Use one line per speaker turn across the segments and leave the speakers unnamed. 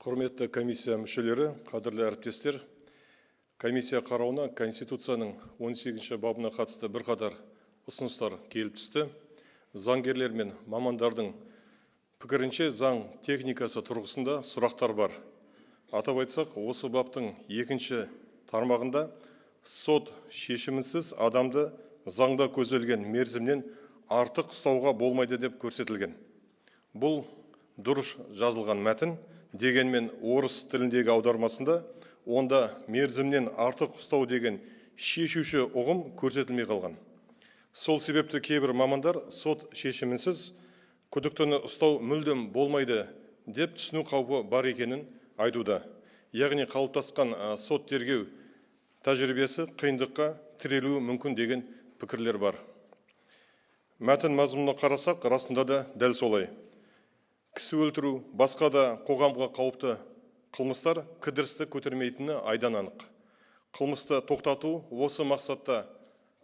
Құрметті комиссия мүшелері, қадірлі әріптестер, комиссия қарауына Конституцияның 18 бабына қатысты бірқатар ұсыныстар келіп түсті. Заңгерлер мен мамандардың пікірінше заң техникасы тұрғысында сұрақтар бар. Атап айтсақ, осы баптың 2 тармағында сот шешімінсіз адамды заңда көзделген мерзімнен артық ұстауға болмайды деп көрсетілген. Бұл дұрыс жазылған мәтін, дегенмен орыс тіліндегі аудармасында онда мерзімнен артық ұстау деген шешуші ұғым көрсетілмей қалған. Сол себепті кейбір мамандар сот шешімінсіз күдіктіні ұстау мүлдем болмайды деп түсіну қаупі бар екенін айтуда. Яғни қалыптасқан сот тергеу тәжірибесі қиындыққа тірелуі мүмкін деген пікірлер бар. Мәтін мазмұнына қарасақ, расында да дәл солай. Кісі өлтіру, басқа да қоғамға қауіпті қылмыстар кідірісті көтермейтіні айдан анық. Қылмысты тоқтату, осы мақсатта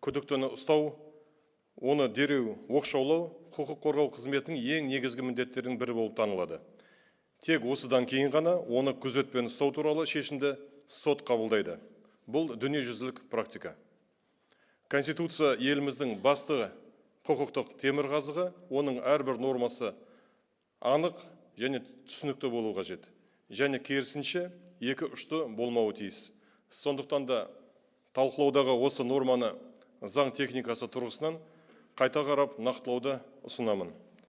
күдіктіні ұстау, оны дереу оқшаулау құқық қорғау қызметінің ең негізгі міндеттерінің бірі болып танылады. Тек осыдан кейін ғана оны күзетпен ұстау туралы шешімді сот қабылдайды. Бұл дүниежүзілік практика. Конституция еліміздің басты құқықтық темірқазығы, оның әрбір нормасы анық және түсінікті болу қажет. Және керісінше екі ұшты болмауы тиіс. Сондықтан да талқылаудағы осы норманы заң техникасы тұрғысынан қайта қарап нақтылауды ұсынамын.